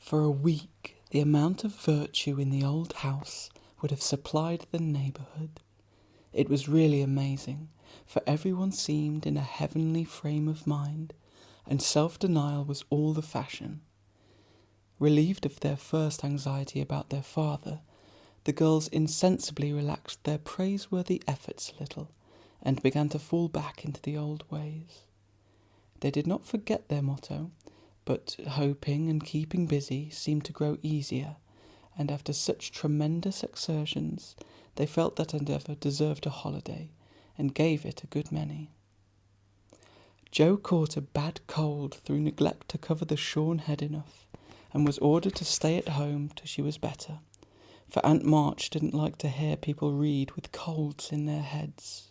For a week, the amount of virtue in the old house would have supplied the neighbourhood. It was really amazing, for everyone seemed in a heavenly frame of mind, and self-denial was all the fashion. Relieved of their first anxiety about their father, the girls insensibly relaxed their praiseworthy efforts a little, and began to fall back into the old ways. They did not forget their motto, but hoping and keeping busy seemed to grow easier, and after such tremendous exertions, they felt that endeavour deserved a holiday, and gave it a good many. Jo caught a bad cold through neglect to cover the shorn head enough, and was ordered to stay at home till she was better, for Aunt March didn't like to hear people read with colds in their heads.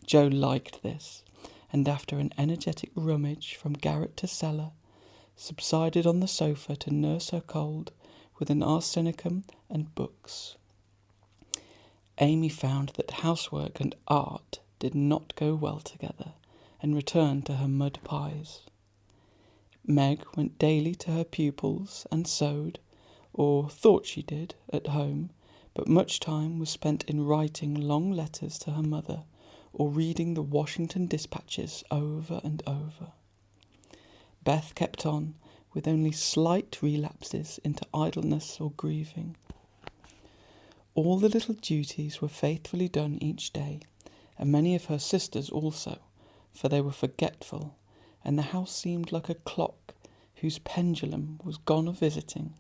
Jo liked this, and after an energetic rummage from garret to cellar, subsided on the sofa to nurse her cold with an arsenicum and books. Amy found that housework and art did not go well together, and returned to her mud pies. Meg went daily to her pupils and sewed, or thought she did, at home, but much time was spent in writing long letters to her mother, or reading the Washington dispatches over and over. Beth kept on, with only slight relapses into idleness or grieving. All the little duties were faithfully done each day, and many of her sisters also, for they were forgetful, and the house seemed like a clock whose pendulum was gone a-visiting.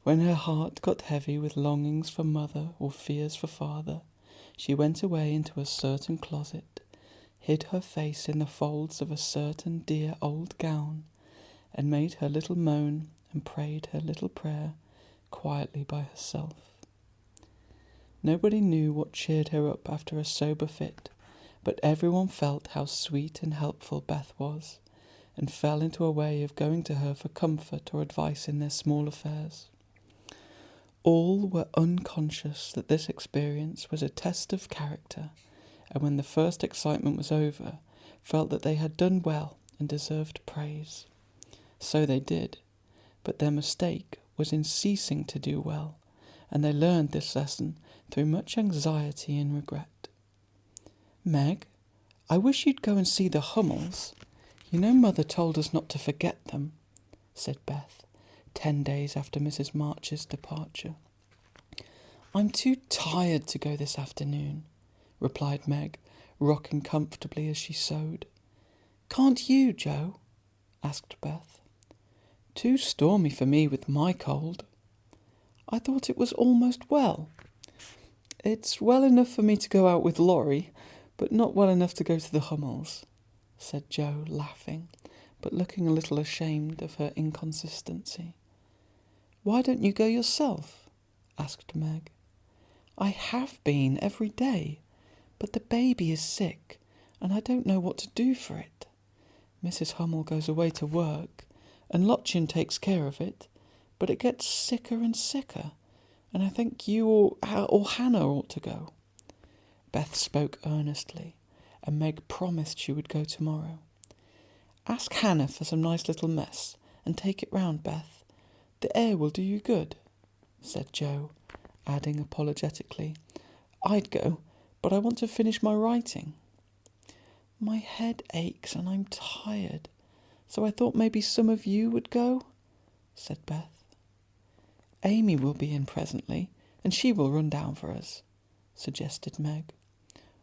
When her heart got heavy with longings for mother or fears for father, she went away into a certain closet, hid her face in the folds of a certain dear old gown, and made her little moan and prayed her little prayer quietly by herself. Nobody knew what cheered her up after a sober fit, but everyone felt how sweet and helpful Beth was, and fell into a way of going to her for comfort or advice in their small affairs. All were unconscious that this experience was a test of character, and when the first excitement was over, felt that they had done well and deserved praise. So they did, but their mistake was in ceasing to do well, and they learned this lesson through much anxiety and regret. "Meg, I wish you'd go and see the Hummels. You know Mother told us not to forget them," said Beth, 10 days after Mrs. March's departure. "I'm too tired to go this afternoon," replied Meg, rocking comfortably as she sewed. "Can't you, Jo?" asked Beth. "Too stormy for me with my cold." "I thought it was almost well." "It's well enough for me to go out with Laurie, but not well enough to go to the Hummels," said Jo, laughing, but looking a little ashamed of her inconsistency. "Why don't you go yourself?" asked Meg. "I have been every day, but the baby is sick, and I don't know what to do for it. Mrs. Hummel goes away to work, and Lottchen takes care of it, but it gets sicker and sicker, and I think you or Hannah ought to go." Beth spoke earnestly, and Meg promised she would go tomorrow. "Ask Hannah for some nice little mess, and take it round, Beth. The air will do you good," said Jo, adding apologetically, "I'd go, but I want to finish my writing." "My head aches and I'm tired, so I thought maybe some of you would go," said Beth. "Amy will be in presently, and she will run down for us," suggested Meg.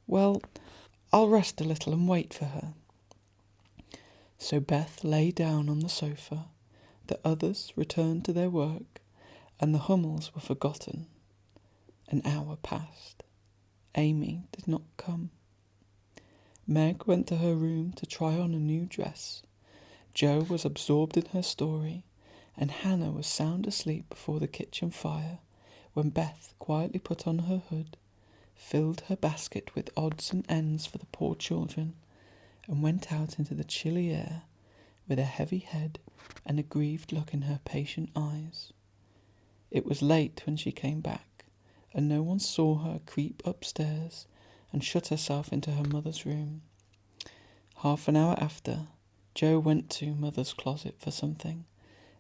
"Well, I'll rest a little and wait for her." So Beth lay down on the sofa, the others returned to their work, and the Hummels were forgotten. An hour passed. Amy did not come. Meg went to her room to try on a new dress. Jo was absorbed in her story, and Hannah was sound asleep before the kitchen fire when Beth quietly put on her hood, filled her basket with odds and ends for the poor children, and went out into the chilly air with a heavy head and a grieved look in her patient eyes. It was late when she came back, and no one saw her creep upstairs and shut herself into her mother's room. Half an hour after, Jo went to Mother's closet for something,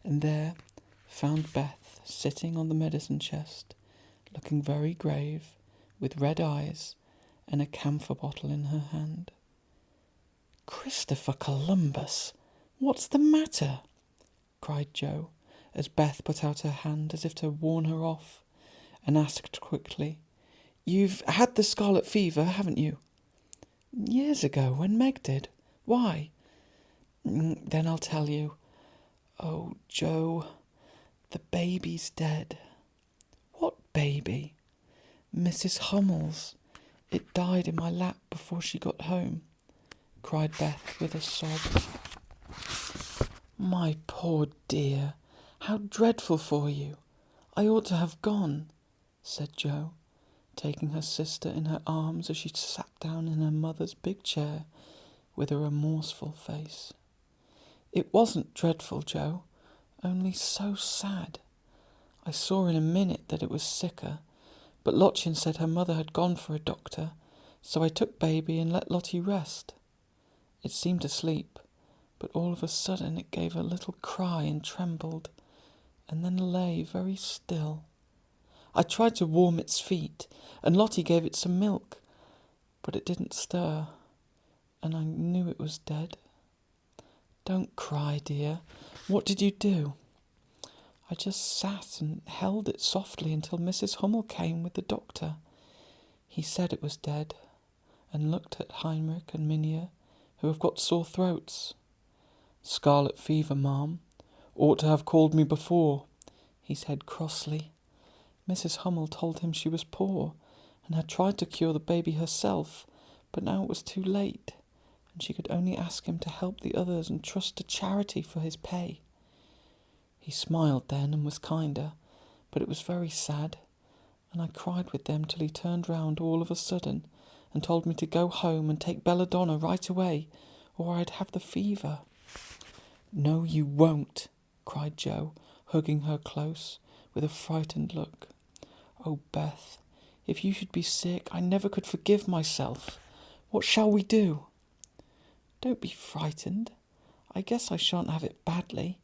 and there found Beth sitting on the medicine chest, looking very grave, with red eyes and a camphor bottle in her hand. "Christopher Columbus, what's the matter?" cried Joe, as Beth put out her hand as if to warn her off, and asked quickly, "You've had the scarlet fever, haven't you?" "Years ago, when Meg did. Why?" "Then I'll tell you. Oh, Joe, the baby's dead." "What baby?" "Mrs. Hummel's. It died in my lap before she got home," cried Beth with a sob. "My poor dear, how dreadful for you. I ought to have gone," said Joe, taking her sister in her arms as she sat down in her mother's big chair with a remorseful face. "It wasn't dreadful, Joe, only so sad. I saw in a minute that it was sicker, but Lottchen said her mother had gone for a doctor, so I took baby and let Lottie rest. It seemed asleep, but all of a sudden it gave a little cry and trembled, and then lay very still. I tried to warm its feet, and Lottie gave it some milk, but it didn't stir, and I knew it was dead. Don't cry, dear. What did you do?" "I just sat and held it softly until Mrs. Hummel came with the doctor. He said it was dead, and looked at Heinrich and Minia, who have got sore throats. 'Scarlet fever, ma'am. Ought to have called me before,' he said crossly. Mrs. Hummel told him she was poor, and had tried to cure the baby herself, but now it was too late, and she could only ask him to help the others and trust to charity for his pay. He smiled then and was kinder, but it was very sad, and I cried with them till he turned round all of a sudden and told me to go home and take belladonna right away, or I'd have the fever." "No, you won't," cried Joe, hugging her close, with a frightened look. "Oh, Beth, if you should be sick, I never could forgive myself. What shall we do?" "Don't be frightened. I guess I shan't have it badly.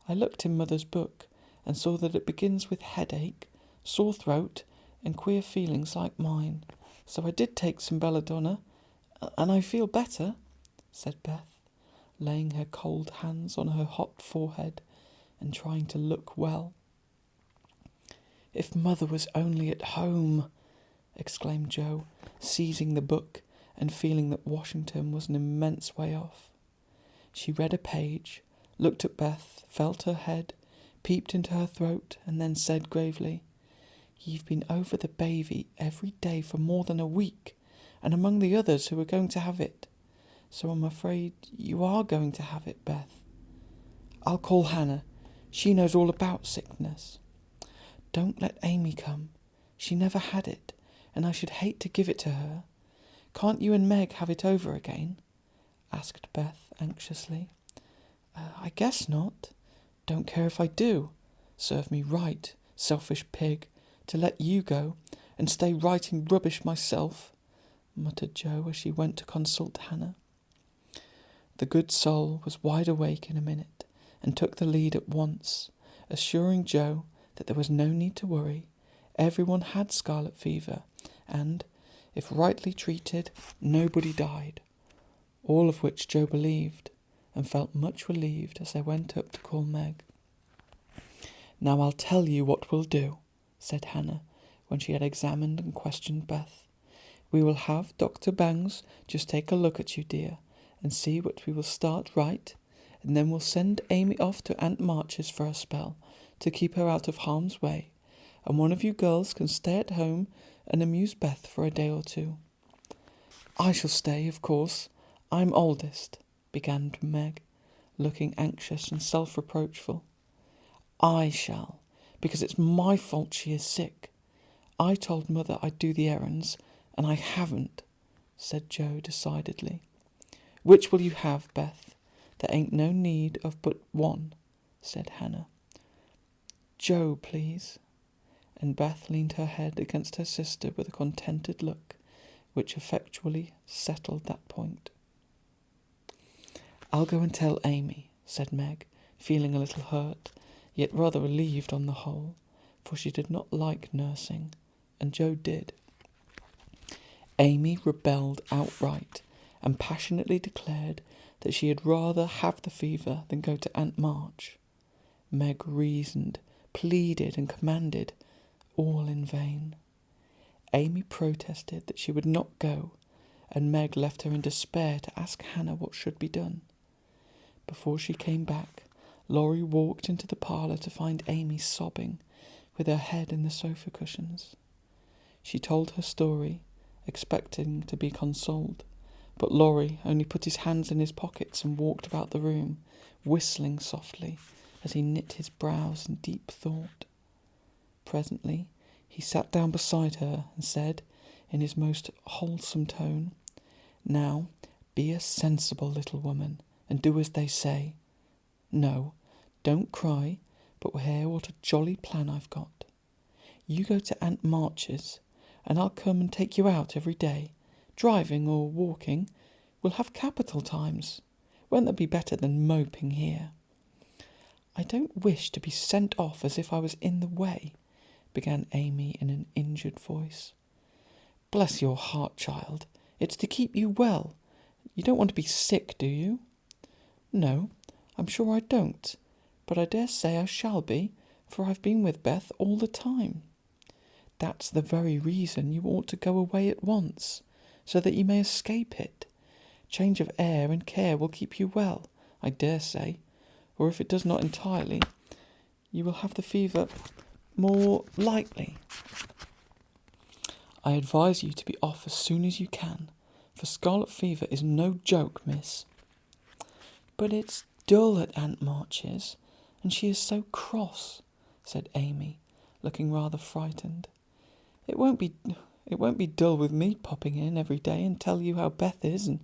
I looked in Mother's book and saw that it begins with headache, sore throat, and queer feelings like mine. So I did take some belladonna, and I feel better," said Beth, laying her cold hands on her hot forehead and trying to look well. "If Mother was only at home!" exclaimed Joe, seizing the book and feeling that Washington was an immense way off. She read a page, looked at Beth, felt her head, peeped into her throat, and then said gravely, "You've been over the baby every day for more than a week, and among the others who are going to have it. So I'm afraid you are going to have it, Beth. I'll call Hannah. She knows all about sickness. Don't let Amy come. She never had it, and I should hate to give it to her. Can't you and Meg have it over again?" asked Beth anxiously. I guess not. Don't care if I do. Serve me right, selfish pig, to let you go and stay writing rubbish myself," muttered Joe as she went to consult Hannah. The good soul was wide awake in a minute and took the lead at once, assuring Joe that there was no need to worry. Everyone had scarlet fever, and, if rightly treated, nobody died, all of which Joe believed, and felt much relieved as they went up to call Meg. "Now I'll tell you what we'll do," said Hannah, when she had examined and questioned Beth. "We will have Dr. Bangs just take a look at you, dear, and see what we will start right, and then we'll send Amy off to Aunt March's for a spell, to keep her out of harm's way, and one of you girls can stay at home and amuse Beth for a day or two." "I shall stay, of course. I'm oldest," began Meg, looking anxious and self-reproachful. "I shall, because it's my fault she is sick. I told Mother I'd do the errands, and I haven't," said Joe decidedly. "Which will you have, Beth? There ain't no need of but one," said Hannah. "Joe, please." And Beth leaned her head against her sister with a contented look, which effectually settled that point. "I'll go and tell Amy," said Meg, feeling a little hurt, yet rather relieved on the whole, for she did not like nursing, and Joe did. Amy rebelled outright and passionately declared that she had rather have the fever than go to Aunt March. Meg reasoned, pleaded and commanded, all in vain. Amy protested that she would not go, and Meg left her in despair to ask Hannah what should be done. Before she came back, Laurie walked into the parlour to find Amy sobbing, with her head in the sofa cushions. She told her story, expecting to be consoled, but Laurie only put his hands in his pockets and walked about the room, whistling softly as he knit his brows in deep thought. Presently he sat down beside her and said, in his most wholesome tone, "Now, be a sensible little woman, and do as they say. No, don't cry, but hear what a jolly plan I've got. You go to Aunt March's, and I'll come and take you out every day, driving or walking. We'll have capital times. Won't that be better than moping here?" "I don't wish to be sent off as if I was in the way," began Amy in an injured voice. "Bless your heart, child, it's to keep you well. You don't want to be sick, do you?" "No, I'm sure I don't, but I dare say I shall be, for I've been with Beth all the time." "That's the very reason you ought to go away at once, so that you may escape it. Change of air and care will keep you well, I dare say, or if it does not entirely, you will have the fever more lightly. I advise you to be off as soon as you can, for scarlet fever is no joke, miss." "But it's dull at Aunt March's, and she is so cross," said Amy, looking rather frightened. It won't be dull with me popping in every day and tell you how Beth is and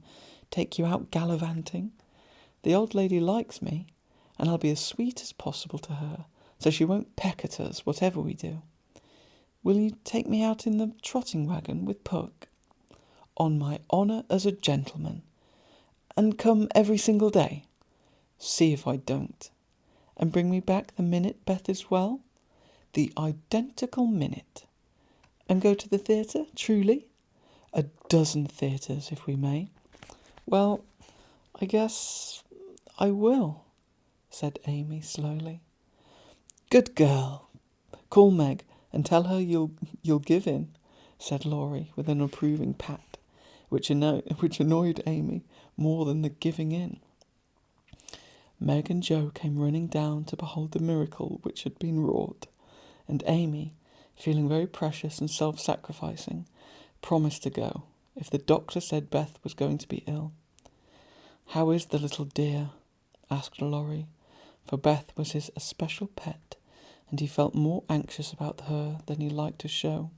take you out gallivanting. The old lady likes me, and I'll be as sweet as possible to her, so she won't peck at us, whatever we do. Will you take me out in the trotting wagon with Puck?" "On my honour as a gentleman." "And come every single day?" "See if I don't." "And bring me back the minute Beth is well?" "The identical minute." "And go to the theatre, truly?" "A dozen theatres, if we may." "Well, I guess I will," said Amy slowly. "Good girl. Call Meg and tell her you'll give in," said Laurie with an approving pat, which annoyed Amy more than the giving in. Meg and Joe came running down to behold the miracle which had been wrought, and Amy, feeling very precious and self-sacrificing, promised to go if the doctor said Beth was going to be ill. "How is the little dear?" asked Laurie, for Beth was his especial pet, and he felt more anxious about her than he liked to show.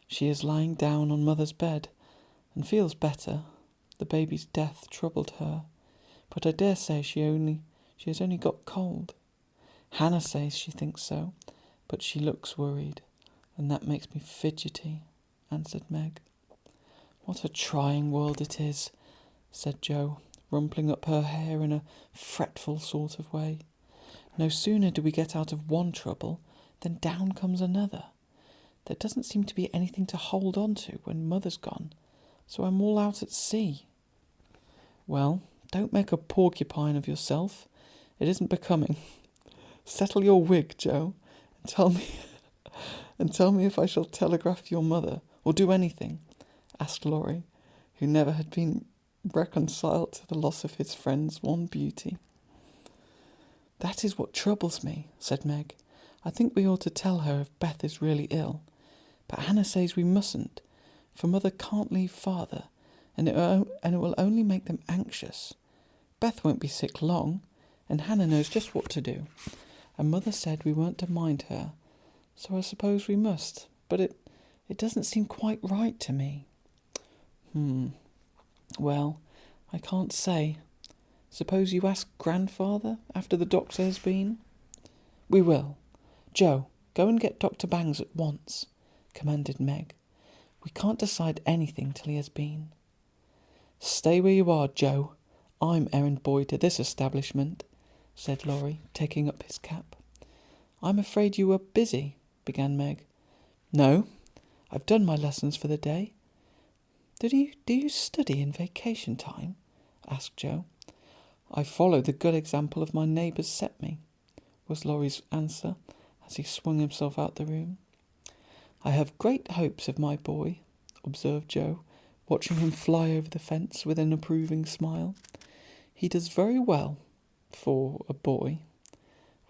"She is lying down on mother's bed, and feels better. The baby's death troubled her, but I dare say she has only got cold. Hannah says she thinks so, but she looks worried, and that makes me fidgety," answered Meg. "What a trying world it is," said Joe, rumpling up her hair in a fretful sort of way. "No sooner do we get out of one trouble than down comes another. There doesn't seem to be anything to hold on to when mother's gone, so I'm all out at sea." "Well, don't make a porcupine of yourself. It isn't becoming. Settle your wig, Joe, and tell me if I shall telegraph your mother, or do anything," asked Laurie, who never had been reconciled to the loss of his friend's one beauty. "That is what troubles me," said Meg. "I think we ought to tell her if Beth is really ill, but Hannah says we mustn't, for mother can't leave father, and it will only make them anxious. Beth won't be sick long, and Hannah knows just what to do, and mother said we weren't to mind her, so I suppose we must, but it doesn't seem quite right to me." Well, I can't say. Suppose you ask grandfather after the doctor has been?" "We will. Joe, go and get Dr. Bangs at once," commanded Meg. "We can't decide anything till he has been." "Stay where you are, Joe. I'm errand boy to this establishment," said Laurie, taking up his cap. "I'm afraid you were busy," began Meg. "No, I've done my lessons for the day." Do you study in vacation time?" asked Joe. "I follow the good example of my neighbours set me," was Laurie's answer as he swung himself out the room. "I have great hopes of my boy," observed Joe, watching him fly over the fence with an approving smile. "He does very well for a boy,"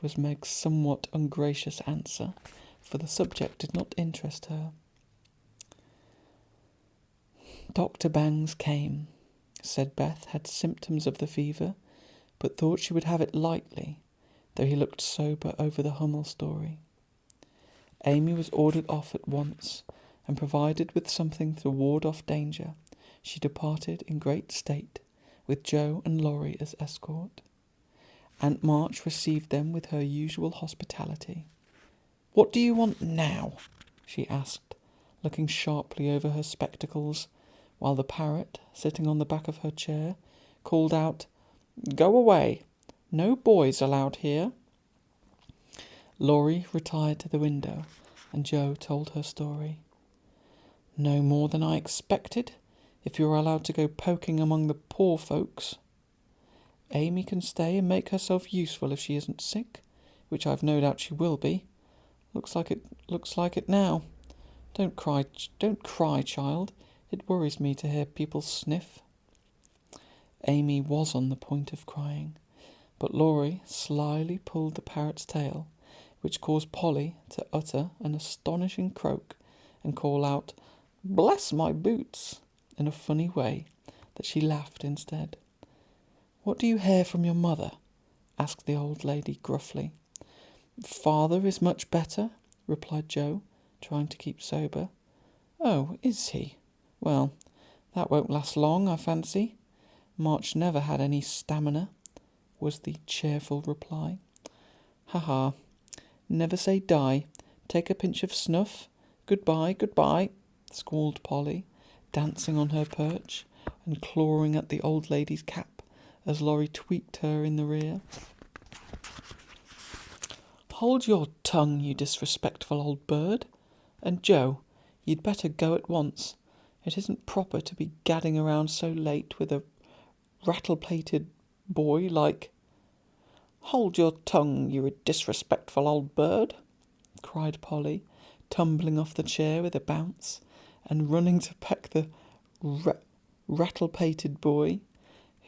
was Meg's somewhat ungracious answer, for the subject did not interest her. Dr. Bangs came, said Beth had symptoms of the fever, but thought she would have it lightly, though he looked sober over the Hummel story. Amy was ordered off at once, and provided with something to ward off danger, she departed in great state, with Joe and Laurie as escort. Aunt March received them with her usual hospitality. "What do you want now?" she asked, looking sharply over her spectacles, while the parrot, sitting on the back of her chair, called out, "Go away! No boys allowed here." Laurie retired to the window, and Joe told her story. "No more than I expected, if you're allowed to go poking among the poor folks. Amy can stay and make herself useful if she isn't sick, which I've no doubt she will be. Looks like it now. Don't cry, child. It worries me to hear people sniff." Amy was on the point of crying, but Laurie slyly pulled the parrot's tail, which caused Polly to utter an astonishing croak and call out, "Bless my boots," in a funny way, that she laughed instead. "What do you hear from your mother?" asked the old lady gruffly. "Father is much better," replied Joe, trying to keep sober. "Oh, is he? Well, that won't last long, I fancy. March never had any stamina," was the cheerful reply. "Ha! Never say die. Take a pinch of snuff. Goodbye, squalled Polly, dancing on her perch and clawing at the old lady's cap as Laurie tweaked her in the rear. "Hold your tongue, you disrespectful old bird. And Joe, you'd better go at once. It isn't proper to be gadding around so late with a rattle-pated boy like—" "Hold your tongue, you disrespectful old bird," cried Polly, tumbling off the chair with a bounce and running to peck the rattle-pated boy,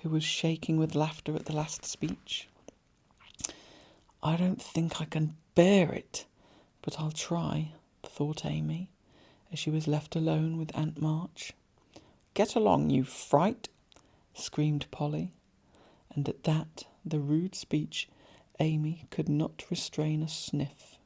who was shaking with laughter at the last speech. "I don't think I can bear it, but I'll try," thought Amy, as she was left alone with Aunt March. "Get along, you fright!" screamed Polly, and at that, the rude speech, Amy could not restrain a sniff.